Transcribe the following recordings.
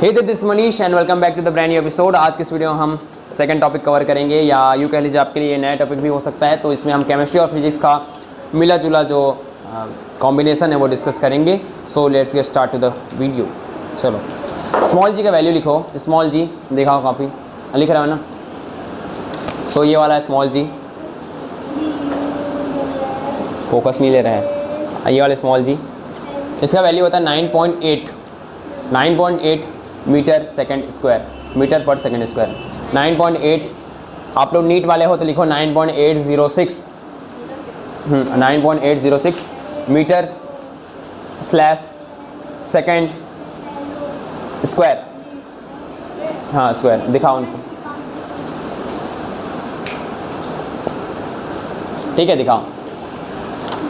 Hey this Manish and welcome back to the brand new episode. आज के इस video में हम सेकंड टॉपिक कवर करेंगे, या यूँ कह लीजिए आपके लिए ये नया टॉपिक भी हो सकता है। तो इसमें हम केमिस्ट्री और फिजिक्स का मिला जुला जो कॉम्बिनेशन है वो डिस्कस करेंगे। So let's get start to the video. चलो, स्मॉल जी का वैल्यू लिखो। स्मॉल जी देखा हो काफ़ी लिख रहा है ना। सो ये वाला है स्मॉल जी, फोकस नहीं ले रहा है। ये वाला स्मॉल जी, इसका वैल्यू होता है 9.8 मीटर सेकंड स्क्वायर, मीटर पर सेकंड स्क्वायर। 9.8, आप लोग नीट वाले हो तो लिखो 9.806 9.806 मीटर स्लैश सेकंड स्क्वायर। हाँ स्क्वायर दिखाओ उनको, ठीक है दिखाओ।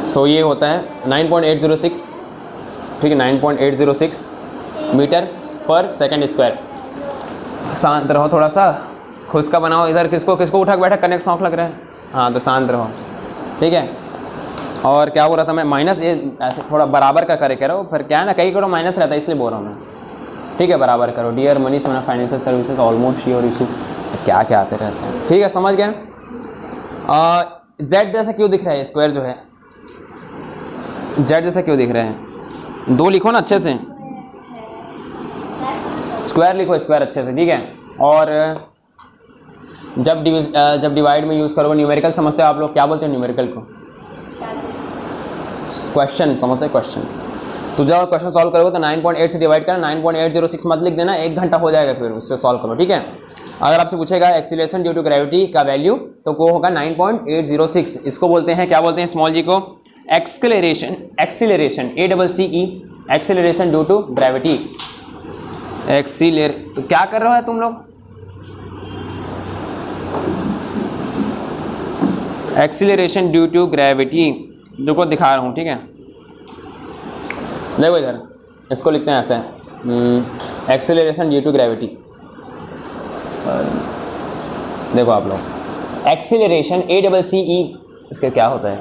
सो ये होता है 9.806, ठीक है 9.806 मीटर पर सेकंड स्क्वायर। शांत रहो थोड़ा सा, खुद का बनाओ। इधर किसको किसको उठक बैठक करने का शौक लग रहा है? हाँ तो शांत रहो, ठीक है। और क्या बोल रहा था मैं, माइनस ये ऐसे थोड़ा बराबर का करे करो, फिर क्या है ना कहीं करो माइनस रहता है इसलिए बोल रहा हूँ मैं, ठीक है। बराबर करो। डियर मनीष मैंने financial services almost your issue, क्या क्या आते रहते हैं, ठीक है समझ गए ना। जेड जैसा क्यों दिख रहा है स्क्वायर जो है, जेड जैसा क्यों दिख रहे हैं? दो लिखो ना अच्छे से, स्क्वायर लिखो स्क्वायर अच्छे से, ठीक है। और जब डिवाइड में यूज़ करोगे, न्यूमेरिकल समझते हो आप लोग, क्या बोलते हो न्यूमेरिकल को? क्वेश्चन समझते हो, क्वेश्चन। तो जब क्वेश्चन सॉल्व करोगे तो 9.8 से डिवाइड करना, 9.806 मत लिख देना, 1 घंटा हो जाएगा फिर उससे सॉल्व करो, ठीक है। अगर आपसे पूछेगा एक्सीलरेशन ड्यू टू ग्रेविटी का वैल्यू तो वो होगा 9.806। इसको बोलते हैं, क्या बोलते हैं स्मॉल जी को? Acceleration, acceleration ACCE, acceleration due to gravity. तो क्या कर रहे हो तुम लोग? एक्सीलरेशन ड्यू टू ग्रेविटी, देखो दिखा रहा हूँ, ठीक है। देखो इधर इसको लिखते हैं ऐसे, एक्सीलरेशन ड्यू टू ग्रेविटी। देखो आप लोग, एक्सीलरेशन ACCE, इसका क्या होता है?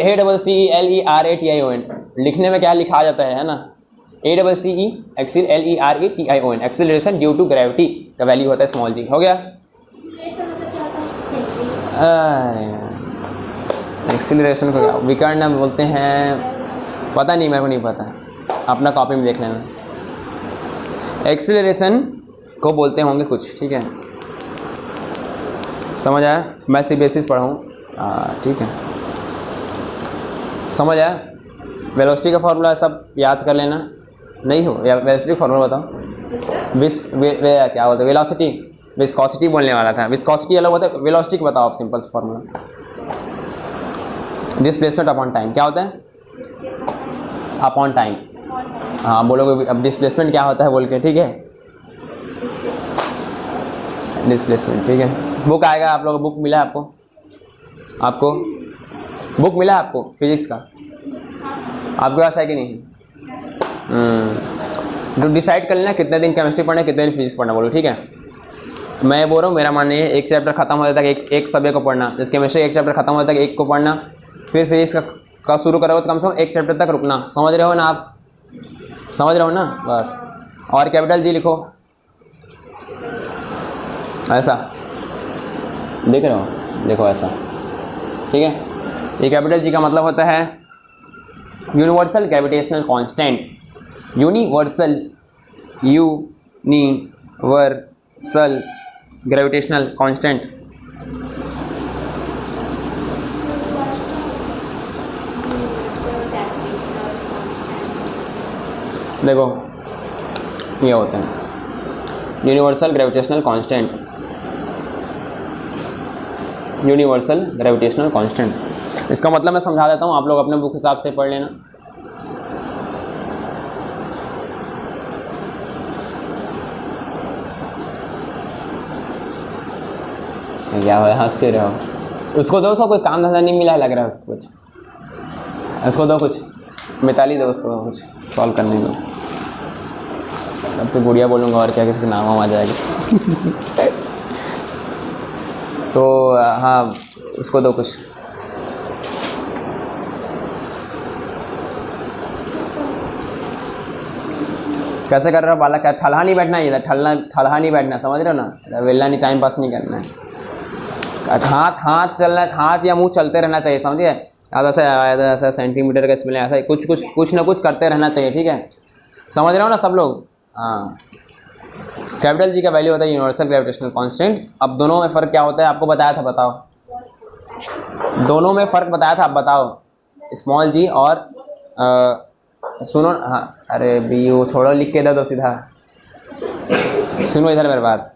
ACCELERATION, लिखने में क्या लिखा जाता है ना, ACCE LERATION, acceleration due to gravity का वैल्यू होता है स्मॉल जी। हो गया? एक्सीलरेशन को क्या विकर्ण बोलते हैं, पता नहीं, मेरे को नहीं पता, अपना कॉपी में देख लेना। एक्सीलरेशन को बोलते होंगे कुछ, ठीक है। समझ आया? मैं CBSE पढ़ा हूँ, ठीक है समझ आया। वेलोसिटी का फॉर्मूला सब याद कर लेना, नहीं हो या वेलोसिटी फार्मूला बताओ। क्या होता है वेलोसिटी? विस्कोसिटी बोलने वाला था, विस्कोसिटी अलग होता है, वेलोसिटी को बताओ आप simple formula. Displacement upon time, क्या होता है? Upon time. हाँ बोलोगे अब डिस्प्लेसमेंट क्या होता है बोल के, ठीक है डिस्प्लेसमेंट, ठीक है। बुक आएगा आप लोग, बुक मिला आपको? आपको बुक मिला आपको फिजिक्स का? आपके पास है कि नहीं? तो डिसाइड कर लेना कितने दिन केमिस्ट्री पढ़ना है, कितने दिन फिजिक्स पढ़ना, बोलो ठीक है। मैं बोल रहा हूँ मेरा मानना है एक चैप्टर खत्म होने तक एक सब्जेक्ट को पढ़ना, जैसे केमिस्ट्री एक चैप्टर खत्म होने तक एक को पढ़ना, फिर फिजिक्स का शुरू करोगे तो कम से कम एक चैप्टर तक रुकना। समझ रहे हो ना आप? समझ रहे हो ना? बस। और कैपिटल जी लिखो ऐसा, देख रहे हो? देखो ऐसा, ठीक है। ये कैपिटल जी का मतलब होता है universal gravitational constant, universal gravitational constant. देखो ये होता है universal gravitational constant, universal gravitational constant. इसका मतलब मैं समझा देता हूँ, आप लोग अपने बुक हिसाब से पढ़ लेना। क्या हो हंस के रहो? उसको दो, उसको कोई काम धंधा नहीं मिला है लग रहा है उसको कुछ, उसको दो कुछ, मिताली दो उसको कुछ सॉल्व करने में। सबसे गुड़िया बोलूँगा और क्या, किसी का नाम आ जाएगा। तो हाँ उसको दो कुछ। कैसे कर रहे हो बालक? क्या ठल्हा नहीं बैठना है इधर, ठल्हा नहीं बैठना, समझ रहे हो ना? वेला नहीं, टाइम पास नहीं करना है। हाथ चलना, हाथ या मुंह चलते रहना चाहिए, समझिए? ऐसा सेंटीमीटर का स्पेलिंग, ऐसा कुछ ना कुछ करते रहना चाहिए, ठीक है? समझ रहे हो ना सब लोग? हाँ। कैपिटल जी का वैल्यू होता है यूनिवर्सल ग्रेविटेशनल कांस्टेंट। अब दोनों में फ़र्क क्या होता है आपको बताया था, बताओ। दोनों में फ़र्क बताया था, आप बताओ। स्मॉल जी और सुनो, हाँ, अरे बी वो छोड़ो, लिख के दे दो सीधा। सुनो इधर मेरी बात।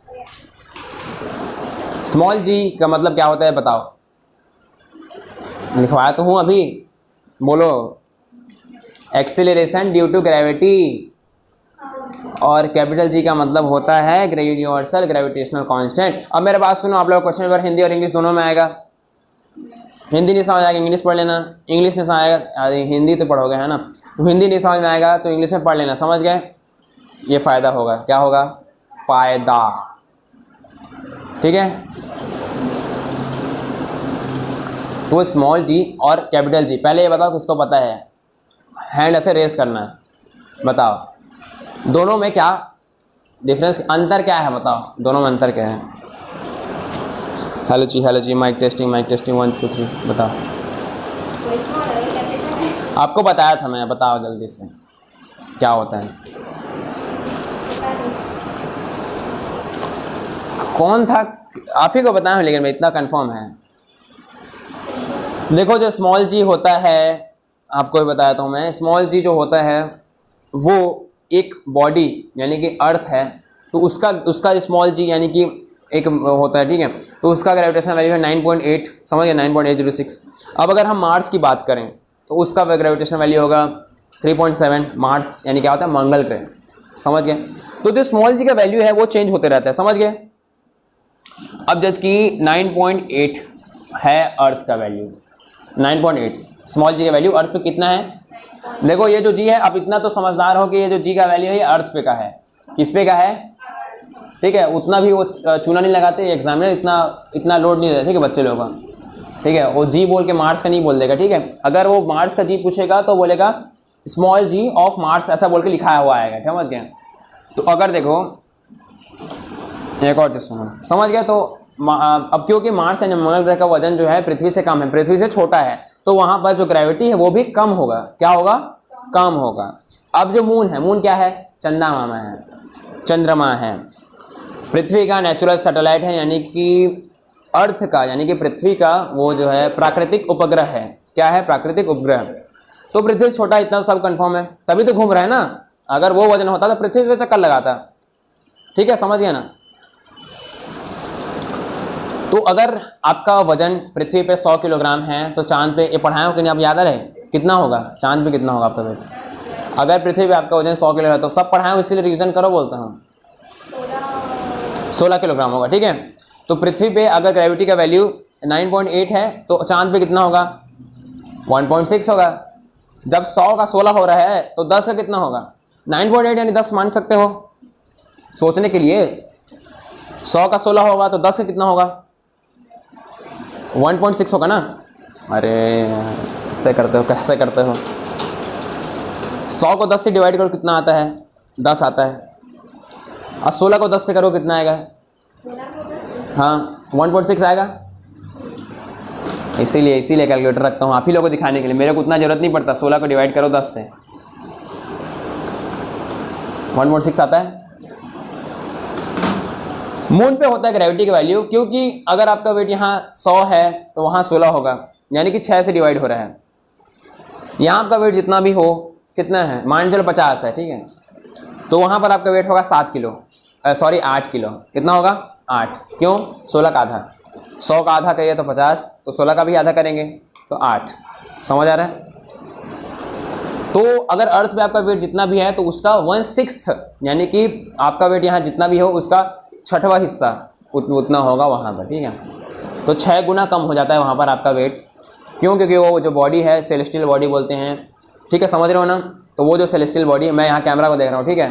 स्मॉल जी का मतलब क्या होता है बताओ? लिखवाया तो हूँ अभी, बोलो। Acceleration due to gravity. और कैपिटल जी का मतलब होता है यूनिवर्सल ग्रेविटेशनल कांस्टेंट। अब मेरे बात सुनो, आप लोग क्वेश्चन पेपर हिंदी और इंग्लिश दोनों में आएगा। हिंदी नहीं समझ आएगा इंग्लिश पढ़ लेना, इंग्लिश नहीं समझ आएगा, हिंदी तो पढ़ोगे है ना, तो हिंदी नहीं समझ में आएगा तो इंग्लिश में पढ़ लेना, समझ गए? ये फ़ायदा होगा, क्या होगा? फ़ायदा, ठीक है? तो स्मॉल जी और कैपिटल जी, पहले ये बताओ किसको पता है? हैंड ऐसे रेस करना है, बताओ दोनों में क्या डिफरेंस, अंतर क्या है बताओ, दोनों में अंतर क्या है? हेलो जी, माइक टेस्टिंग 1 2 3, बताओ। आपको बताया था मैं, बताओ जल्दी से क्या होता है। कौन था? आप ही को बताया हूँ, लेकिन मैं इतना कंफर्म है। देखो जो स्मॉल जी होता है, आपको भी बताया था मैं, स्मॉल जी जो होता है वो एक बॉडी यानी कि अर्थ है, तो उसका स्मॉल जी यानी कि एक होता है, ठीक है? तो उसका ग्रेविटेशनल वैल्यू है 9.8, समझ गए? 9.806। अब अगर हम मार्स की बात करें तो उसका ग्रेविटेशनल वैल्यू होगा 3.7। मार्स यानी क्या होता है? मंगल ग्रह, समझ गए? तो जो स्मॉल जी का वैल्यू है वो चेंज होते रहता है, समझ गए? अब जैसे कि 9.8 है अर्थ का वैल्यू, 9.8 स्मॉल जी का वैल्यू, अर्थ पे कितना है? देखो ये जो जी है, आप इतना तो समझदार हो कि ये जो जी का वैल्यू है ये अर्थ पे का है। किस पे का है? ठीक है, उतना भी वो चूना नहीं लगाते एग्जामिनर, इतना लोड नहीं देते, ठीक है बच्चे लोगों का, ठीक है? वो जी बोल के मार्स का नहीं बोल देगा, ठीक है? अगर वो मार्स का जी पूछेगा तो बोलेगा स्मॉल जी ऑफ मार्स, ऐसा बोल के लिखाया हुआ आएगा, समझ गए? तो अगर देखो एक और चीज़ सुनो, समझ गया? तो अब क्योंकि मार्स यानी मंगल ग्रह का वजन जो है पृथ्वी से कम है, पृथ्वी से छोटा है, तो वहाँ पर जो ग्रेविटी है वो भी कम होगा। क्या होगा? कम होगा। अब जो मून है, मून क्या है? चंद्रमा है, चंद्रमा है, पृथ्वी का नेचुरल सैटेलाइट है, यानी कि अर्थ का यानी कि पृथ्वी का वो जो है प्राकृतिक उपग्रह है। क्या है? प्राकृतिक उपग्रह। तो पृथ्वी से छोटा, इतना सब कंफर्म है, तभी तो घूम रहा है ना। अगर वो वजन होता तो पृथ्वी पे चक्कर लगाता, ठीक है? समझ गए ना? तो अगर आपका वजन पृथ्वी पे 100 किलोग्राम है तो चांद पे, ये पढ़ाया हो कि नहीं, आप याद रहे कितना होगा चांद पे, कितना होगा आपका वेट? अगर पृथ्वी पे आपका वजन 100 किलो है तो सब पढ़ाया हो, इसीलिए रिवीजन करो बोलता हूँ, 16 किलोग्राम होगा, ठीक है? तो पृथ्वी पे अगर ग्रेविटी का वैल्यू 9.8 है तो चांद पे कितना होगा? 1.6 होगा। जब 100 का 16 हो रहा है तो 10 का कितना होगा? 9.8 यानी 10 मान सकते हो सोचने के लिए। 100 का 16 होगा तो 10 का कितना होगा? 1.6 होगा ना। अरे इससे करते हो, कैसे करते हो? 100 को 10 से डिवाइड करो, कितना आता है? 10 आता है। और 16 को 10 से करो, कितना आएगा? हाँ 1.6 आएगा। इसीलिए कैलकुलेटर रखता हूँ आप ही लोगों को दिखाने के लिए, मेरे को उतना ज़रूरत नहीं पड़ता। 16 को डिवाइड करो 10 से, 1.6 आता है। मून पे होता है ग्रेविटी का वैल्यू, क्योंकि अगर आपका वेट यहाँ 100 है तो वहाँ 16 होगा, यानी कि 6 से डिवाइड हो रहा है। यहाँ आपका वेट जितना भी हो, कितना है? मान चलो 50 है, ठीक है? तो वहाँ पर आपका वेट होगा 7 किलो, 8 किलो। कितना होगा? 8। क्यों? 16 का आधा। 100 का आधा करिए तो 50, तो 16 का भी आधा करेंगे तो 8। समझ आ रहा है? तो अगर अर्थ पे आपका वेट जितना भी है तो उसका 1/6 यानी कि आपका वेट यहाँ जितना भी हो उसका 6वां हिस्सा उतना होगा वहाँ पर, ठीक है? तो 6 गुना कम हो जाता है वहाँ पर आपका वेट। क्यों? क्योंकि वो जो बॉडी है सेलेस्टियल बॉडी बोलते हैं, ठीक है? समझ रहे हो ना? तो वो जो सेलेस्टियल बॉडी है, मैं यहाँ कैमरा को देख रहा हूँ, ठीक है?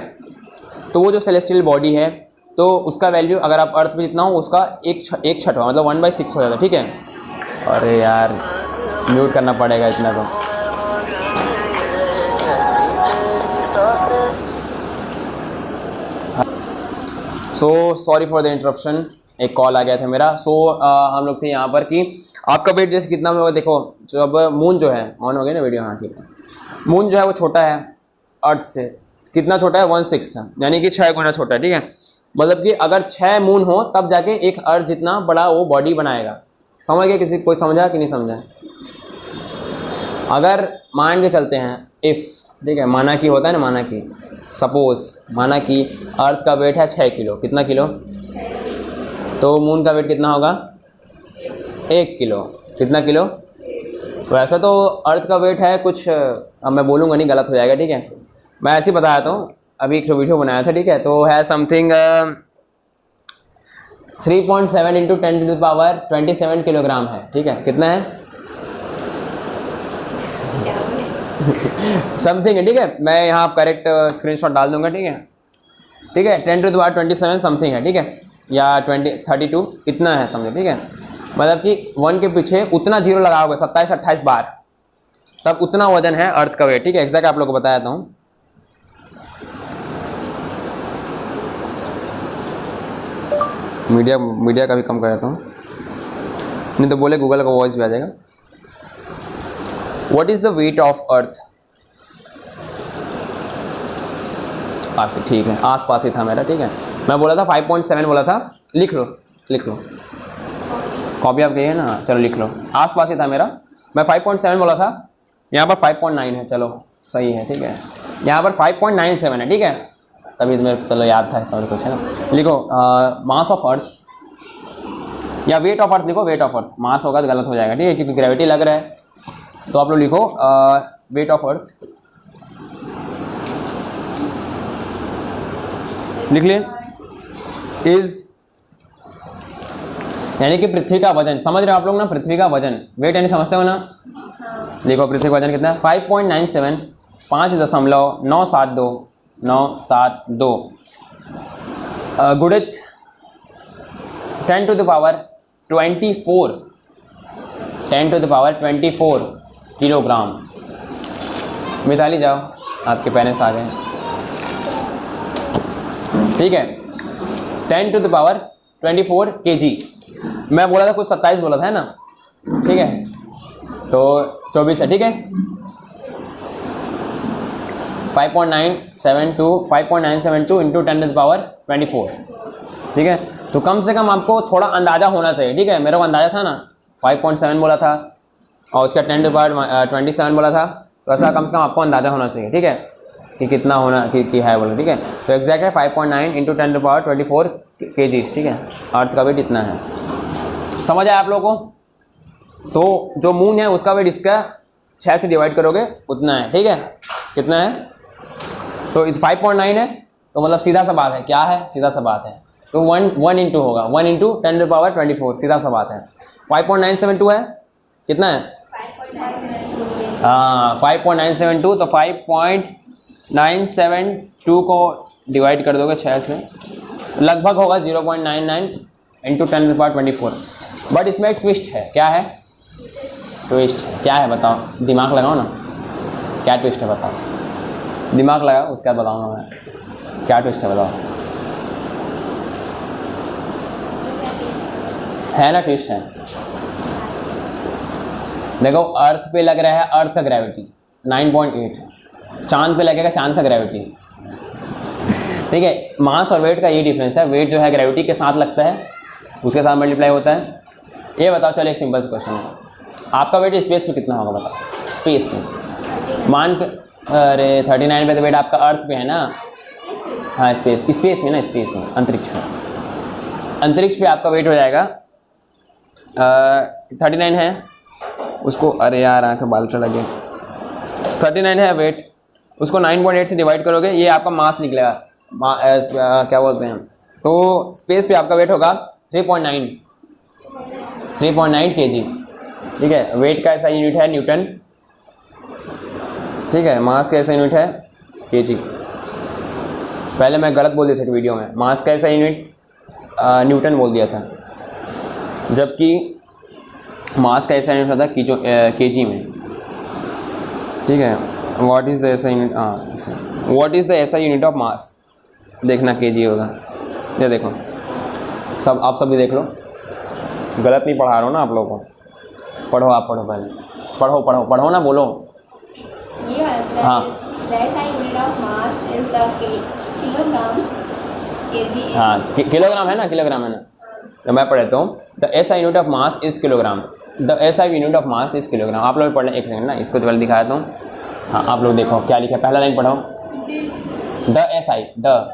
तो वो जो सेलेस्टियल बॉडी है तो उसका वैल्यू अगर आप अर्थ पे जितना हो उसका 1/6 मतलब 1/6 हो जाता है, ठीक है? अरे यार म्यूट करना पड़ेगा इतना तो। 1 so sorry for the interruption, एक कॉल आ गया था मेरा। हम लोग थे यहाँ पर कि आपका वेट जैसे कितना में होगा। देखो जब मून जो है, ऑन हो गया ना वीडियो, हाँ ठीक है, मून जो है वो छोटा है अर्थ से। कितना छोटा है? 1/6 यानी कि 6 गुना छोटा है, ठीक है। मतलब कि अगर 6 मून हो तब जाके एक अर्थ जितना बड़ा वो बॉडी बनाएगा। समझ गए? किसी कोई समझा कि नहीं समझा? अगर मान के चलते हैं इफ़, ठीक है, माना कि होता है ना, माना कि सपोज, माना कि अर्थ का वेट है 6 किलो। कितना किलो? तो मून का वेट कितना होगा? 1 किलो। कितना किलो? वैसा तो अर्थ का वेट है कुछ, अब मैं बोलूँगा नहीं, गलत हो जाएगा, ठीक है। मैं ऐसे ही बताया था, अभी एक वीडियो बनाया था, ठीक है। तो है समथिंग 3.7 × 10⁻27 किलोग्राम है, ठीक है। कितना है? समथिंग है, ठीक है। मैं यहाँ करेक्ट स्क्रीनशॉट डाल दूंगा, ठीक है, ठीक है। 10⁻27 समथिंग है, ठीक है, या 32 इतना है समझो, ठीक है। मतलब कि 1 के पीछे उतना जीरो लगाओगे 27-28 बार, तब उतना वजन है अर्थ का वेट, ठीक है। एग्जैक्ट आप लोग को बताया था हूँ। मीडिया का भी कम कर देता हूँ, नहीं तो बोले गूगल का वॉइस भी आ जाएगा। What is the weight of earth? आपके ठीक है, आसपास ही था मेरा, ठीक है। मैं बोला था 5.7 बोला था, लिख लो लिख लो, कॉपी आप गई है ना, चलो लिख लो। आसपास ही था मेरा, मैं 5.7 बोला था, यहाँ पर 5.9 है, चलो सही है, ठीक है। यहाँ पर 5.97 है, ठीक है, तभी तो मेरे चलो याद था ऐसा और कुछ है ना। लिखो मास ऑफ अर्थ या वेट ऑफ अर्थ, लिखो वेट ऑफ अर्थ। मास होगा तो गलत हो जाएगा, ठीक है, क्योंकि ग्रेविटी लग रहा है। तो आप लोग लिखो वेट ऑफ अर्थ, लिख लिए। इज यानी कि पृथ्वी का वजन, समझ रहे हो आप लोग ना, पृथ्वी का वजन, वेट यानी समझते हो ना। देखो पृथ्वी का वजन कितना है? 5.97, 5.972 गुणित 10⁻24 किलोग्राम। मिताली जाओ, आपके पेरेंट्स आ गए, ठीक है। 10⁻24 kg। मैं बोला था कुछ 27 बोला था, है ना, ठीक है, तो 24 है, ठीक है। 5.972 इंटू 10⁻24, ठीक है। तो कम से कम आपको थोड़ा अंदाज़ा होना चाहिए, ठीक है। मेरे को अंदाज़ा था ना, 5.7 बोला था और उसका 10⁻27 बोला था, तो ऐसा कम से कम आपको अंदाज़ा होना चाहिए, ठीक है, कि कितना होना कि है बोला, ठीक है। तो एग्जैक्ट है 5.9 इंटू 10⁻24 kg, ठीक है। अर्थ का वेट इतना है, समझ आया आप लोगों को? तो जो मून है उसका वेट इसका 6 से डिवाइड करोगे उतना है, ठीक है। कितना है? तो इस 5.9 है, तो मतलब सीधा सा बात है, क्या है, सीधा सा बात है, तो 1 इंटू होगा, 1 इंटू 10⁻24, सीधा सा बात है। 5.972 है, कितना है? हाँ 5.972, तो 5.972 को डिवाइड कर दोगे 6 से, लगभग होगा 0.99 इंटू 10⁻24। बट इसमें एक ट्विस्ट है, क्या है? ट्विस्ट क्या है बताओ, दिमाग लगाओ ना, क्या ट्विस्ट है बताओ, दिमाग लगाओ, उसके बाद बताऊँगा मैं क्या ट्विस्ट है, बताओ। है ना ट्विस्ट है? देखो अर्थ पे लग रहा है अर्थ का ग्रेविटी 9.8, चांद पे लगेगा चांद का ग्रेविटी, ठीक है। मास और वेट का ये डिफरेंस है, वेट जो है ग्रेविटी के साथ लगता है, उसके साथ मल्टीप्लाई होता है। ये बताओ, चलो एक सिंपल सा क्वेश्चन है, आपका वेट स्पेस में कितना होगा बताओ, स्पेस में मान के, अरे 39 पे तो वेट आपका अर्थ पे है ना, हाँ स्पेस में ना, स्पेस में, अंतरिक्ष में, अंतरिक्ष पे आपका वेट हो जाएगा 39 है उसको, अरे यार आँखें बाल चला गया, 39 है वेट, उसको 9.8 से डिवाइड करोगे, ये आपका मास निकलेगा, क्या बोलते हैं, तो स्पेस पे आपका वेट होगा 3.9 kg, ठीक है। वेट का ऐसा यूनिट है न्यूटन, ठीक है। मास का ऐसा यूनिट है kg। पहले मैं गलत बोल दिया था वीडियो में, मास का ऐसा यूनिट न्यूटन बोल दिया था, जबकि मास का ऐसा यूनिट होता है kg में, ठीक है। व्हाट इज़ द ऐसा यूनिट, व्हाट इज़ द ऐसा यूनिट ऑफ मास, देखना kg होगा, ये देखो, सब आप सब भी देख लो, गलत नहीं पढ़ा रहा हूँ ना आप लोगों को। पढ़ो, आप पढ़ो पहले, पढ़ो पढ़ो पढ़ो ना, बोलो। हाँ हाँ, किलोग्राम है ना, किलोग्राम है ना। तो मैं पढ़ लेता हूँ, the SI unit of mass is kilogram, the SI unit of mass is kilogram. आप लोग पढ़ लें, एक सेकंड ना, इसको तो पहले दिखाया था। हाँ, आप लोग देखो क्या लिखा है, पहला लाइन पढ़ो। द SI, द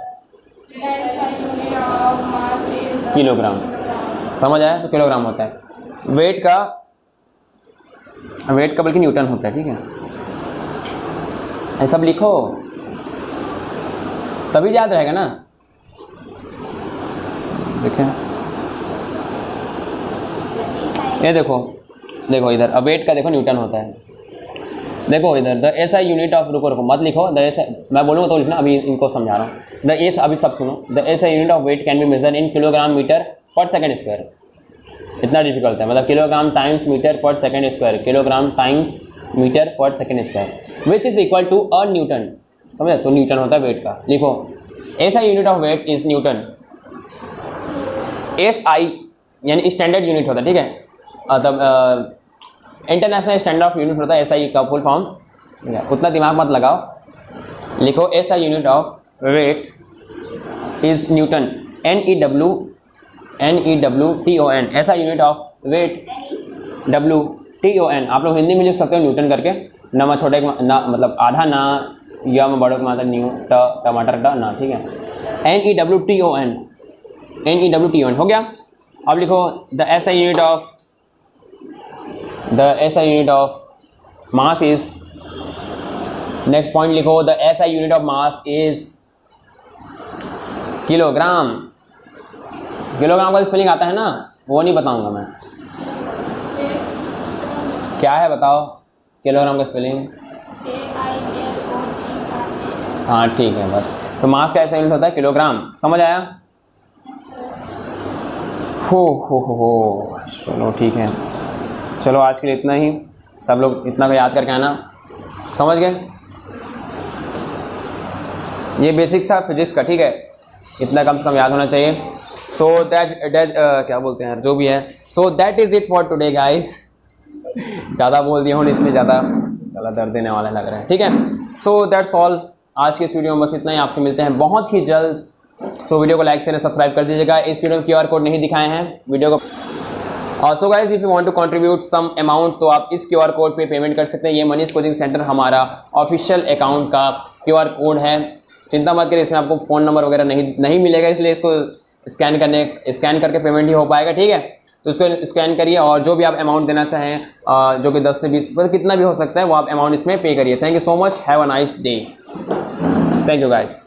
किलोग्राम, समझ आया? तो किलोग्राम होता है। वेट का बल्कि न्यूटन होता है, ठीक है। ये सब लिखो तभी याद रहेगा ना। देखिए, ये देखो देखो इधर, अब वेट का देखो न्यूटन होता है। देखो इधर, द SI यूनिट ऑफ, रुको मत लिखो, द SI मैं बोलूँगा तो लिखना, अभी इनको समझा रहा हूँ। अभी सब सुनो, the SI unit of weight can be measure in kilogram metre per second square. इतना डिफिकल्ट है, मतलब kilogram times metre per second square, kilogram times metre per second square, which is equal to a newton. समझे? तो newton होता है weight का। लिखो, SI unit of weight is newton. SI यानी स्टैंडर्ड यूनिट होता है, ठीक है, मतलब इंटरनेशनल स्टैंडर्ड ऑफ यूनिट होता है SI का फुल फॉर्म, ठीक है। उतना दिमाग मत लगाओ, लिखो SI unit of weight is newton, NEWTON, SI unit of weight WTON। आप लोग हिंदी में लिख सकते हो न्यूटन करके, ना मैं छोटे ना, मतलब आधा ना, या मैं बड़ों के माता न्यू टमाटर ना, ठीक है। NEWTON हो गया। अब लिखो, the SI unit of mass is, next point लिखो, the SI unit of mass is kilogram. Kilogram का स्पेलिंग आता है ना, वो नहीं बताऊंगा मैं, क्या है बताओ किलोग्राम का स्पेलिंग? हाँ ठीक है, बस। तो मास का ऐसा यूनिट होता है किलोग्राम, समझ आया? हो चलो ठीक है, चलो आज के लिए इतना ही। सब लोग इतना का याद करके आना, समझ गए? ये बेसिक्स था फिजिक्स का, ठीक है, इतना कम से कम याद होना चाहिए। सो दैट क्या बोलते हैं जो भी है, so that is it for today guys. ज़्यादा बोल दिया हूँ, इसलिए ज़्यादा गला दर्द देने वाला लग रहा है, ठीक है। सो दैट्स ऑल, आज के इस वीडियो में बस इतना ही। आपसे मिलते हैं बहुत ही जल्द। सो वीडियो को लाइक शेयर सब्सक्राइब कर दीजिएगा। इस वीडियो में QR कोड नहीं दिखाए हैं वीडियो को। So guys, if you want to contribute some amount, तो आप इस QR कोड पे पेमेंट कर सकते हैं। ये मनीष कोचिंग सेंटर हमारा ऑफिशियल अकाउंट का QR कोड है। चिंता मत करिए, इसमें आपको फ़ोन नंबर वगैरह नहीं मिलेगा, इसलिए इसको स्कैन करके पेमेंट ही हो पाएगा, ठीक है। तो इसको स्कैन करिए और जो भी आप अमाउंट देना चाहें, जो कि 10 से 20 मतलब कितना भी हो सकता है, वो आप अमाउंट इसमें पे करिए। Thank you so much, have a nice day. Thank you guys.